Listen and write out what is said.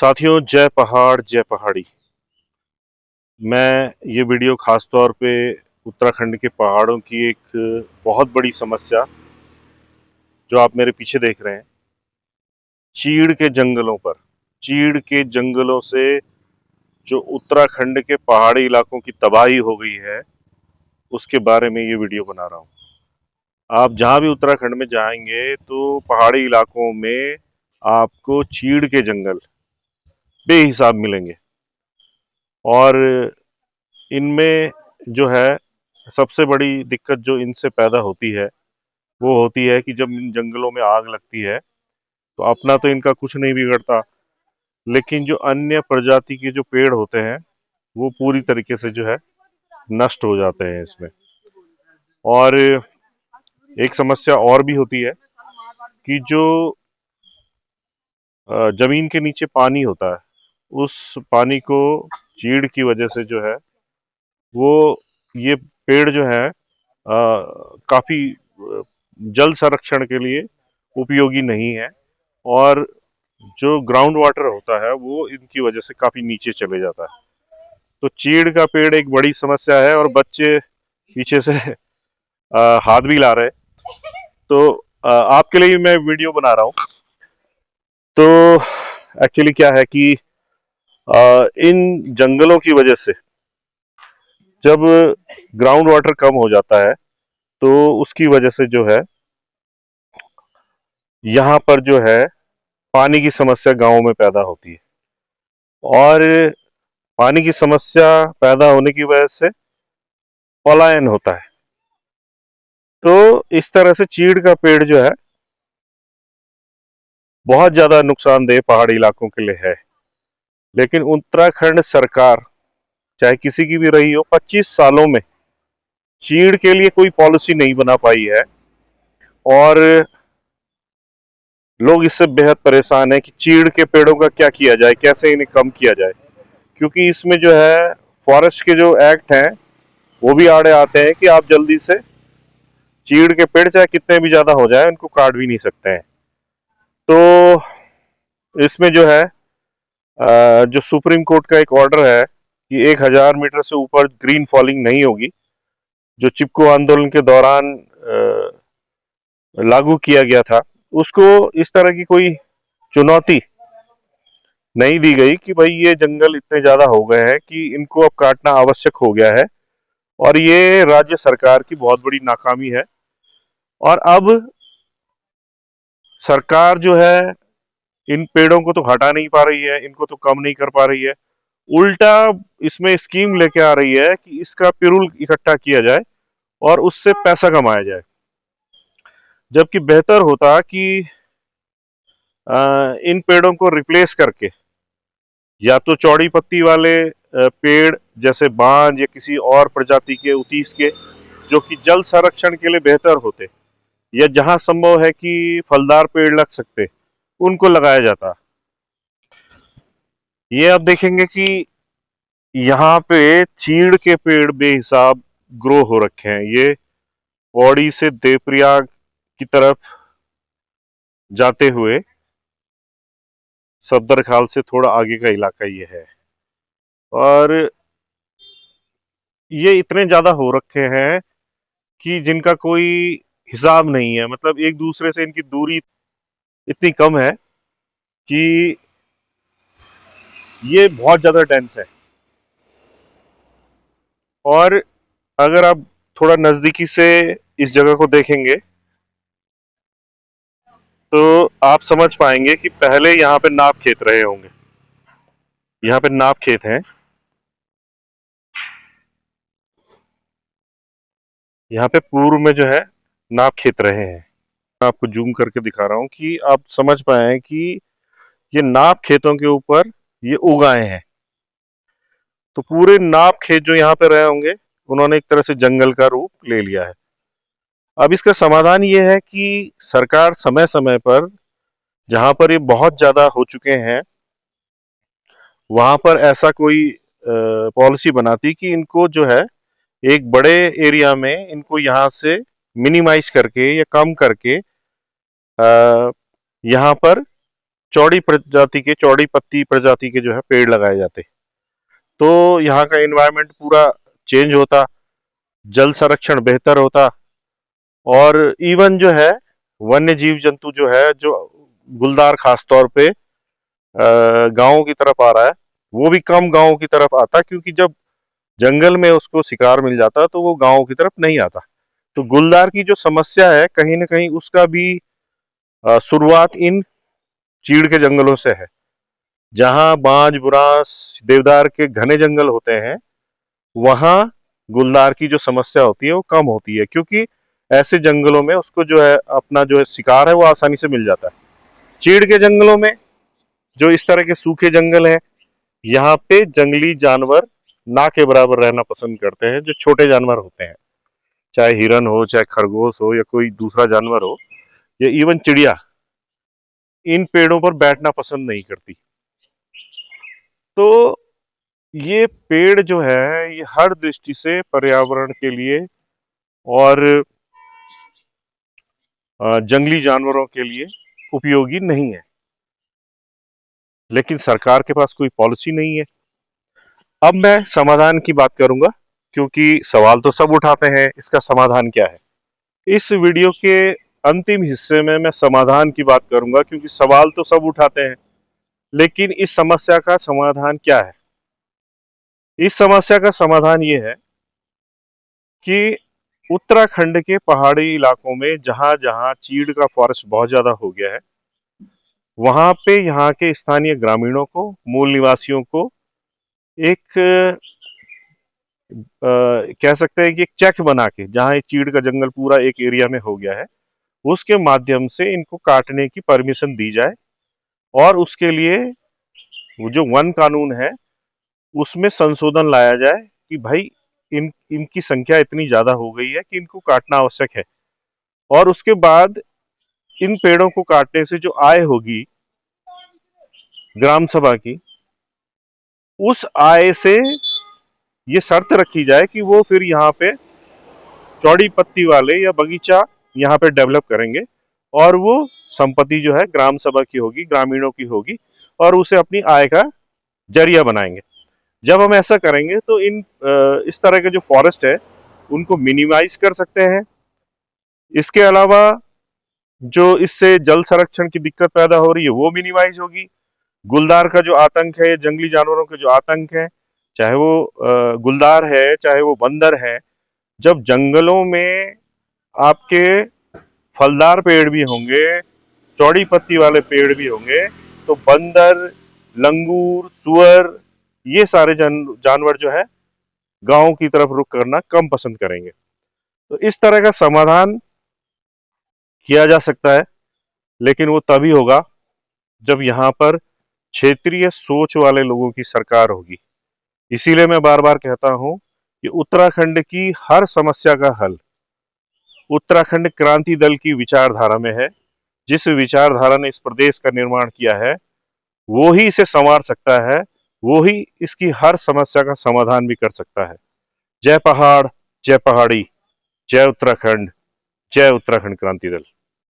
साथियों, जय पहाड़ जय पहाड़ी। मैं ये वीडियो खास तौर पे उत्तराखंड के पहाड़ों की एक बहुत बड़ी समस्या जो आप मेरे पीछे देख रहे हैं, चीड़ के जंगलों पर, चीड़ के जंगलों से जो उत्तराखंड के पहाड़ी इलाकों की तबाही हो गई है, उसके बारे में ये वीडियो बना रहा हूँ। आप जहाँ भी उत्तराखंड में जाएंगे तो पहाड़ी इलाकों में आपको चीड़ के जंगल बेहिसाब मिलेंगे। और इनमें जो है सबसे बड़ी दिक्कत जो इनसे पैदा होती है वो होती है कि जब इन जंगलों में आग लगती है तो अपना तो इनका कुछ नहीं बिगड़ता, लेकिन जो अन्य प्रजाति के जो पेड़ होते हैं वो पूरी तरीके से जो है नष्ट हो जाते हैं इसमें। और एक समस्या और भी होती है कि जो जमीन के नीचे पानी होता है, उस पानी को चीड़ की वजह से जो है वो ये पेड़ जो है काफी जल संरक्षण के लिए उपयोगी नहीं है, और जो ग्राउंड वाटर होता है वो इनकी वजह से काफी नीचे चले जाता है। तो चीड़ का पेड़ एक बड़ी समस्या है और बच्चे पीछे से हाथ भी ला रहे। तो आपके लिए मैं वीडियो बना रहा हूँ। तो एक्चुअली क्या है कि इन जंगलों की वजह से जब ग्राउंड वाटर कम हो जाता है तो उसकी वजह से जो है यहाँ पर जो है पानी की समस्या गांव में पैदा होती है, और पानी की समस्या पैदा होने की वजह से पलायन होता है। तो इस तरह से चीड़ का पेड़ जो है बहुत ज्यादा नुकसानदेह पहाड़ी इलाकों के लिए है। लेकिन उत्तराखंड सरकार चाहे किसी की भी रही हो, 25 सालों में चीड़ के लिए कोई पॉलिसी नहीं बना पाई है। और लोग इससे बेहद परेशान है कि चीड़ के पेड़ों का क्या किया जाए, कैसे इन्हें कम किया जाए, क्योंकि इसमें जो है फॉरेस्ट के जो एक्ट हैं वो भी आड़े आते हैं कि आप जल्दी से चीड़ के पेड़ चाहे कितने भी ज्यादा हो जाए उनको काट भी नहीं सकते हैं। तो इसमें जो है जो सुप्रीम कोर्ट का एक ऑर्डर है कि 1000 मीटर से ऊपर ग्रीन फॉलिंग नहीं होगी, जो चिपको आंदोलन के दौरान लागू किया गया था, उसको इस तरह की कोई चुनौती नहीं दी गई कि भाई ये जंगल इतने ज्यादा हो गए हैं कि इनको अब काटना आवश्यक हो गया है। और ये राज्य सरकार की बहुत बड़ी नाकामी है। और अब सरकार जो है इन पेड़ों को तो हटा नहीं पा रही है, इनको तो कम नहीं कर पा रही है, उल्टा इसमें स्कीम लेके आ रही है कि इसका पिरूल इकट्ठा किया जाए और उससे पैसा कमाया जाए। जबकि बेहतर होता कि इन पेड़ों को रिप्लेस करके या तो चौड़ी पत्ती वाले पेड़ जैसे बांज या किसी और प्रजाति के उतीस के जो कि जल संरक्षण के लिए बेहतर होते, या जहां संभव है कि फलदार पेड़ लग सकते, उनको लगाया जाता। ये आप देखेंगे कि यहाँ पे चीड़ के पेड़ बेहिसाब ग्रो हो रखे हैं। ये पौड़ी से देवप्रयाग की तरफ जाते हुए सफदरखाल से थोड़ा आगे का इलाका ये है। और ये इतने ज्यादा हो रखे हैं कि जिनका कोई हिसाब नहीं है। मतलब एक दूसरे से इनकी दूरी इतनी कम है कि ये बहुत ज्यादा डेंस है। और अगर आप थोड़ा नजदीकी से इस जगह को देखेंगे तो आप समझ पाएंगे कि पहले यहाँ पे नाप खेत रहे होंगे। यहाँ पे नाप खेत हैं, यहाँ पे पूर्व में जो है नाप खेत रहे हैं। मैं आपको जूम करके दिखा रहा हूँ कि आप समझ पाए कि ये नाप खेतों के ऊपर ये उगाए हैं। तो पूरे नाप खेत जो यहाँ पे रहे होंगे उन्होंने एक तरह से जंगल का रूप ले लिया है। अब इसका समाधान ये है कि सरकार समय समय पर जहां पर ये बहुत ज्यादा हो चुके हैं वहां पर ऐसा कोई पॉलिसी बनाती कि इनको जो है एक बड़े एरिया में इनको यहाँ से मिनिमाइज करके या कम करके यहाँ पर चौड़ी पत्ती प्रजाति के जो है पेड़ लगाए जाते, तो यहाँ का एनवायरनमेंट पूरा चेंज होता, जल संरक्षण बेहतर होता, और इवन जो है वन्य जीव जंतु जो है, जो गुलदार खास तौर पे गांवों की तरफ आ रहा है, वो भी कम गांवों की तरफ आता, क्योंकि जब जंगल में उसको शिकार मिल जाता तो वो गांवों की तरफ नहीं आता। तो गुलदार की जो समस्या है कहीं ना कहीं उसका भी शुरुआत इन चीड़ के जंगलों से है। जहां बांज बुरांस देवदार के घने जंगल होते हैं, वहां गुलदार की जो समस्या होती है वो कम होती है, क्योंकि ऐसे जंगलों में उसको जो है अपना जो है शिकार है वो आसानी से मिल जाता है। चीड़ के जंगलों में, जो इस तरह के सूखे जंगल हैं, यहाँ पे जंगली जानवर ना के बराबर रहना पसंद करते हैं। जो छोटे जानवर होते हैं, चाहे हिरन हो, चाहे खरगोश हो, या कोई दूसरा जानवर हो, या इवन चिड़िया, इन पेड़ों पर बैठना पसंद नहीं करती। तो ये पेड़ जो है ये हर दृष्टि से पर्यावरण के लिए और जंगली जानवरों के लिए उपयोगी नहीं है, लेकिन सरकार के पास कोई पॉलिसी नहीं है। अब मैं समाधान की बात करूंगा, क्योंकि सवाल तो सब उठाते हैं, इसका समाधान क्या है। इस वीडियो के अंतिम हिस्से में मैं समाधान की बात करूंगा, क्योंकि सवाल तो सब उठाते हैं, लेकिन इस समस्या का समाधान क्या है। इस समस्या का समाधान ये है कि उत्तराखंड के पहाड़ी इलाकों में जहां जहां चीड़ का फॉरेस्ट बहुत ज्यादा हो गया है, वहां पे यहाँ के स्थानीय ग्रामीणों को, मूल निवासियों को एक कह सकते हैं कि एक चेक बना के, जहां एक चीड़ का जंगल पूरा एक एरिया में हो गया है, उसके माध्यम से इनको काटने की परमिशन दी जाए, और उसके लिए वो जो वन कानून है उसमें संशोधन लाया जाए कि भाई इनकी संख्या इतनी ज्यादा हो गई है कि इनको काटना आवश्यक है। और उसके बाद इन पेड़ों को काटने से जो आय होगी ग्राम सभा की, उस आय से ये शर्त रखी जाए कि वो फिर यहाँ पे चौड़ी पत्ती वाले या बगीचा यहाँ पे डेवलप करेंगे, और वो संपत्ति जो है ग्राम सभा की होगी, ग्रामीणों की होगी, और उसे अपनी आय का जरिया बनाएंगे। जब हम ऐसा करेंगे तो इस तरह के जो फॉरेस्ट है उनको मिनिमाइज कर सकते हैं। इसके अलावा जो इससे जल संरक्षण की दिक्कत पैदा हो रही है वो मिनिमाइज होगी। गुलदार का जो आतंक है, जंगली जानवरों के जो आतंक है, चाहे वो गुलदार है चाहे वो बंदर है, जब जंगलों में आपके फलदार पेड़ भी होंगे, चौड़ी पत्ती वाले पेड़ भी होंगे, तो बंदर, लंगूर, सुअर, ये सारे जानवर जो है गांव की तरफ रुख करना कम पसंद करेंगे। तो इस तरह का समाधान किया जा सकता है, लेकिन वो तभी होगा जब यहाँ पर क्षेत्रीय सोच वाले लोगों की सरकार होगी। इसीलिए मैं बार बार कहता हूं कि उत्तराखंड की हर समस्या का हल उत्तराखंड क्रांति दल की विचारधारा में है। जिस विचारधारा ने इस प्रदेश का निर्माण किया है वो ही इसे संवार सकता है, वो ही इसकी हर समस्या का समाधान भी कर सकता है। जय पहाड़, जय पहाड़ी, जय उत्तराखंड, जय उत्तराखंड क्रांति दल।